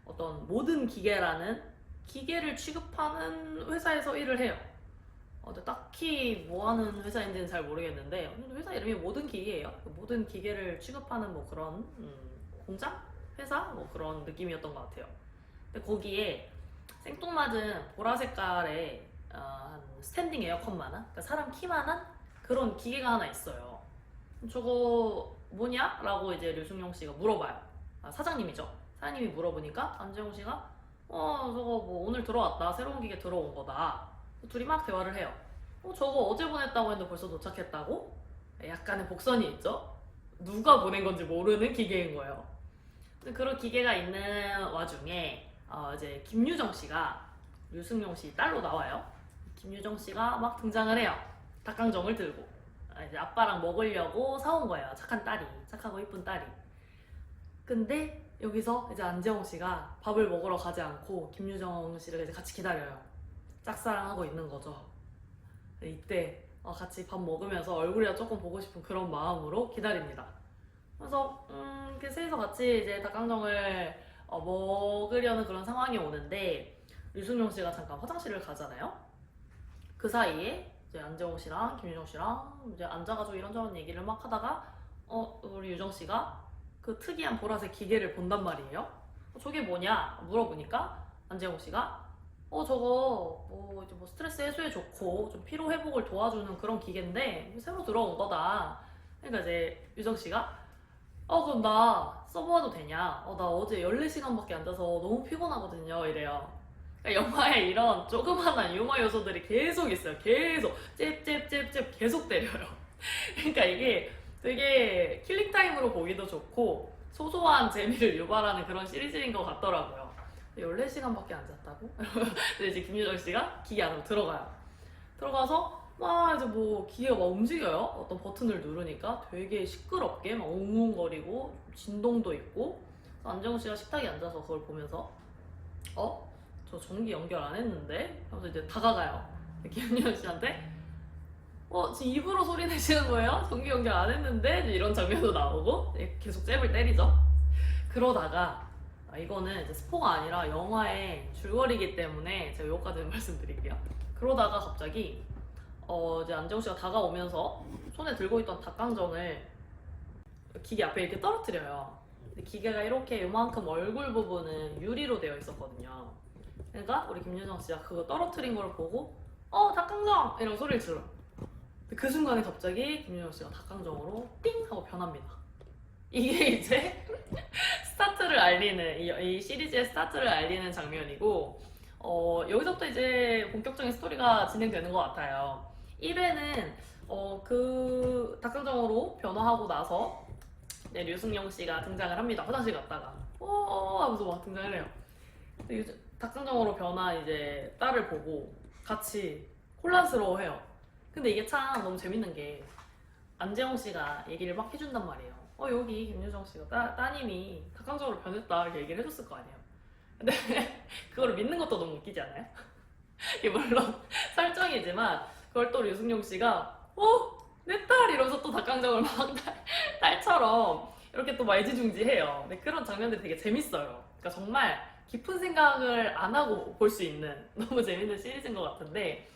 어떤 모든 기계라는 기계를 취급하는 회사에서 일을 해요. 근데 딱히 뭐 하는 회사인지는 잘 모르겠는데 회사 이름이 모든 기계예요. 모든 기계를 취급하는 뭐 그런 공장? 회사? 뭐 그런 느낌이었던 것 같아요. 근데 거기에 생뚱맞은 보라 색깔의 한 스탠딩 에어컨만한, 그러니까 사람 키만한 그런 기계가 하나 있어요. 저거 뭐냐? 라고 이제 류승룡 씨가 물어봐요. 사장님이죠. 따님이 물어보니까 안재홍 씨가 저거 뭐 오늘 들어왔다. 새로운 기계 들어온 거다. 둘이 막 대화를 해요. 저거 어제 보냈다고 했는데 벌써 도착했다고? 약간의 복선이 있죠? 누가 보낸 건지 모르는 기계인 거예요. 근데 그런 기계가 있는 와중에 이제 김유정 씨가 류승용 씨 딸로 나와요. 김유정 씨가 막 등장을 해요. 닭강정을 들고. 이제 아빠랑 먹으려고 사온 거예요. 착한 딸이. 착하고 이쁜 딸이. 근데 여기서 이제 안재홍 씨가 밥을 먹으러 가지 않고 김유정 씨를 이제 같이 기다려요. 짝사랑하고 있는 거죠. 이때 같이 밥 먹으면서 얼굴이라 조금 보고 싶은 그런 마음으로 기다립니다. 그래서 이렇게 셋이서 같이 이제 닭강정을 먹으려는 그런 상황이 오는데 류승용 씨가 잠깐 화장실을 가잖아요. 그 사이에 이제 안재홍 씨랑 김유정 씨랑 이제 앉아가지고 이런저런 얘기를 막 하다가 우리 유정 씨가 그 특이한 보라색 기계를 본단 말이에요. 저게 뭐냐 물어보니까 안재홍 씨가 저거 이제 뭐 스트레스 해소에 좋고 좀 피로 회복을 도와주는 그런 기계인데 새로 들어온 거다. 그러니까 이제 유정 씨가 그럼 나 써봐도 되냐? 나 어제 14시간밖에 안 자서 너무 피곤하거든요. 이래요. 그러니까 영화에 이런 조그만한 유머 요소들이 계속 있어요. 계속 잽잽잽잽 계속 때려요. 그러니까 이게 되게 킬링타임으로 보기도 좋고 소소한 재미를 유발하는 그런 시리즈인 것 같더라고요. 14시간밖에 안 잤다고? 근데 이제 김유정 씨가 기계 안으로 들어가요. 들어가서 막 이제 뭐 기계가 막 움직여요. 어떤 버튼을 누르니까 되게 시끄럽게 막 웅웅거리고 진동도 있고. 안재홍 씨가 식탁에 앉아서 그걸 보면서 저 전기 연결 안 했는데? 하면서 이제 다가가요. 김유정 씨한테 지금 입으로 소리 내시는 거예요? 전기 연결 안 했는데? 이런 장면도 나오고 계속 잽을 때리죠. 그러다가 이거는 이제 스포가 아니라 영화의 줄거리이기 때문에 제가 여기까지는 말씀드릴게요. 그러다가 갑자기 이제 안재홍 씨가 다가오면서 손에 들고 있던 닭강정을 기계 앞에 이렇게 떨어뜨려요. 근데 기계가 이렇게 요만큼 얼굴 부분은 유리로 되어 있었거든요. 그러니까 우리 김유정 씨가 그거 떨어뜨린 걸 보고 닭강정! 이런 소리를 질러요. 그 순간에 갑자기 김유정 씨가 닭강정으로 띵! 하고 변합니다. 이게 이제 스타트를 알리는 이 시리즈의 스타트를 알리는 장면이고 여기서부터 이제 본격적인 스토리가 진행되는 것 같아요. 1회는 그 닭강정으로 변화하고 나서 류승용 씨가 등장을 합니다. 화장실 갔다가 하면서 막 등장을 해요. 닭강정으로 변한 이제 딸을 보고 같이 혼란스러워해요. 근데 이게 참 너무 재밌는 게 안재홍 씨가 얘기를 막 해준단 말이에요. 여기 김유정 씨가 따님이 닭강정으로 변했다 이렇게 얘기를 해줬을 거 아니에요. 근데 그걸 믿는 것도 너무 웃기지 않아요? 이게 물론 설정이지만 그걸 또 류승용 씨가 내 딸! 이러면서 또 닭강정을 막 딸처럼 이렇게 또 막 애지중지해요. 근데 그런 장면들이 되게 재밌어요. 그러니까 정말 깊은 생각을 안 하고 볼 수 있는 너무 재밌는 시리즈인 것 같은데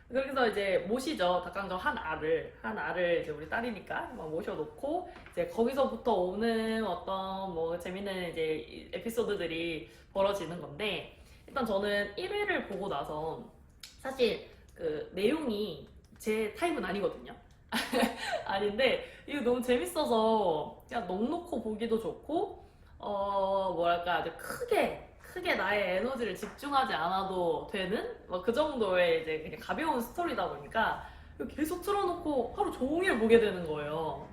그래서 이제 모시죠. 닭강정 한 알을 이제 우리 딸이니까 막 모셔놓고 이제 거기서부터 오는 어떤 뭐 재밌는 이제 에피소드들이 벌어지는 건데 일단 저는 1회를 보고 나서 사실 그 내용이 제 타입은 아니거든요. 아닌데 이거 너무 재밌어서 그냥 넉넉히 보기도 좋고 뭐랄까 아주 크게 나의 에너지를 집중하지 않아도 되는 그 정도의 이제 그냥 가벼운 스토리다 보니까 계속 틀어놓고 하루 종일 보게 되는 거예요.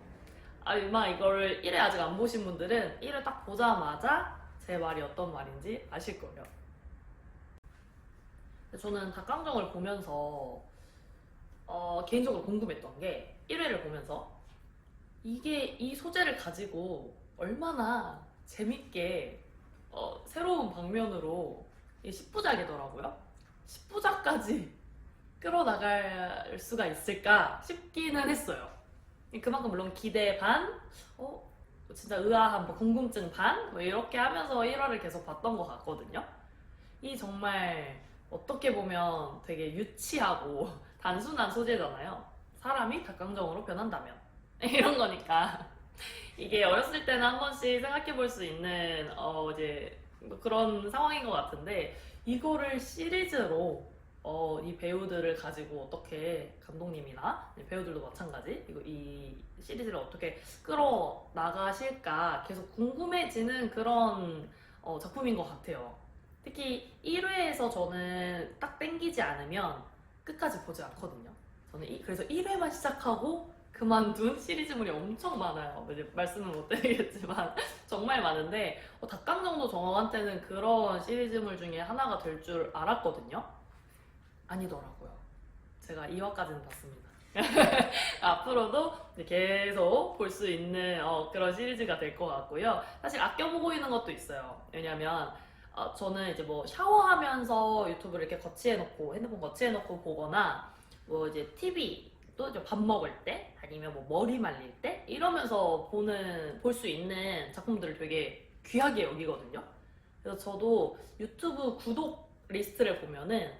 아마 이거를 1회 아직 안 보신 분들은 1회 딱 보자마자 제 말이 어떤 말인지 아실 거예요. 저는 닭강정을 보면서 개인적으로 궁금했던 게 1회를 보면서 이게 이 소재를 가지고 얼마나 재밌게 새로운 방면으로 10부작이더라고요. 10부작까지 끌어나갈 수가 있을까 싶기는 했어요. 그만큼 물론 기대 반, 진짜 의아한 궁금증 반 이렇게 하면서 1화를 계속 봤던 것 같거든요. 이 정말 어떻게 보면 되게 유치하고 단순한 소재잖아요. 사람이 닭강정으로 변한다면 이런 거니까 이게 어렸을 때는 한 번씩 생각해 볼 수 있는 이제 그런 상황인 것 같은데 이거를 시리즈로 이 배우들을 가지고 어떻게 감독님이나 배우들도 마찬가지 이 시리즈를 어떻게 끌어 나가실까 계속 궁금해지는 그런 작품인 것 같아요. 특히 1회에서 저는 딱 땡기지 않으면 끝까지 보지 않거든요. 저는 그래서 1회만 시작하고 그만둔 시리즈물이 엄청 많아요. 이제 말씀은 못 드리겠지만 정말 많은데 닭강정도 저한테는 그런 시리즈물 중에 하나가 될 줄 알았거든요. 아니더라고요. 제가 2화까지는 봤습니다. 앞으로도 이제 계속 볼 수 있는 그런 시리즈가 될 것 같고요. 사실 아껴보고 있는 것도 있어요. 왜냐면 저는 이제 뭐 샤워하면서 유튜브를 이렇게 거치해놓고 핸드폰 거치해놓고 보거나 뭐 이제 TV 또 이제 밥 먹을 때 아니면 뭐 머리 말릴 때 이러면서 볼 수 있는 작품들을 되게 귀하게 여기거든요. 그래서 저도 유튜브 구독 리스트를 보면은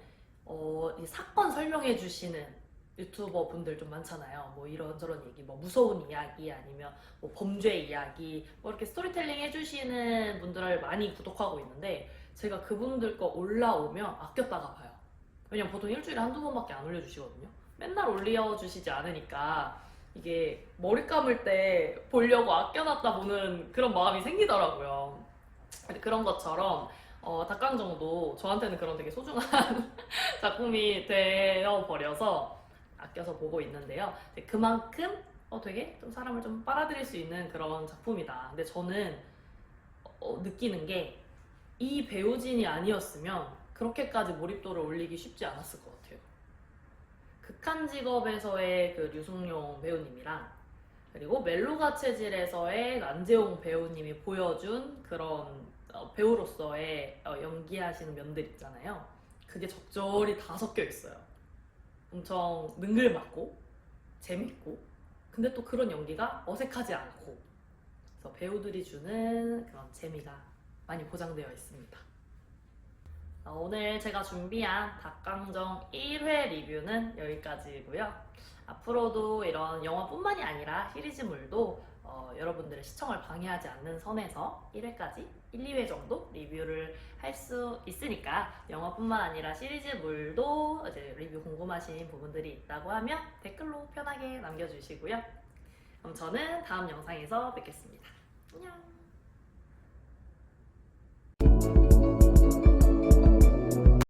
이 사건 설명해 주시는 유튜버 분들 좀 많잖아요. 뭐 이런저런 얘기, 뭐 무서운 이야기 아니면 뭐 범죄 이야기, 뭐 이렇게 스토리텔링 해주시는 분들을 많이 구독하고 있는데 제가 그분들 거 올라오면 아꼈다가 봐요. 왜냐면 보통 일주일에 한두 번밖에 안 올려주시거든요. 맨날 올려주시지 않으니까 이게 머리 감을 때 보려고 아껴놨다 보는 그런 마음이 생기더라고요. 근데 그런 것처럼 닭강정도 저한테는 그런 되게 소중한 작품이 되어버려서 아껴서 보고 있는데요. 그만큼 되게 좀 사람을 좀 빨아들일 수 있는 그런 작품이다. 근데 저는 느끼는 게 이 배우진이 아니었으면 그렇게까지 몰입도를 올리기 쉽지 않았을 것 같아요. 극한직업에서의 그 류승룡 배우님이랑 그리고 멜로가 체질에서의 안재홍 배우님이 보여준 그런 배우로서의 연기하시는 면들 있잖아요. 그게 적절히 다 섞여 있어요. 엄청 능글맞고 재밌고 근데 또 그런 연기가 어색하지 않고 그래서 배우들이 주는 그런 재미가 많이 보장되어 있습니다. 오늘 제가 준비한 닭강정 1회 리뷰는 여기까지고요. 앞으로도 이런 영화뿐만이 아니라 시리즈물도 여러분들의 시청을 방해하지 않는 선에서 1회까지 1, 2회 정도 리뷰를 할 수 있으니까 영화뿐만 아니라 시리즈물도 이제 리뷰 궁금하신 부분들이 있다고 하면 댓글로 편하게 남겨주시고요. 그럼 저는 다음 영상에서 뵙겠습니다. 안녕.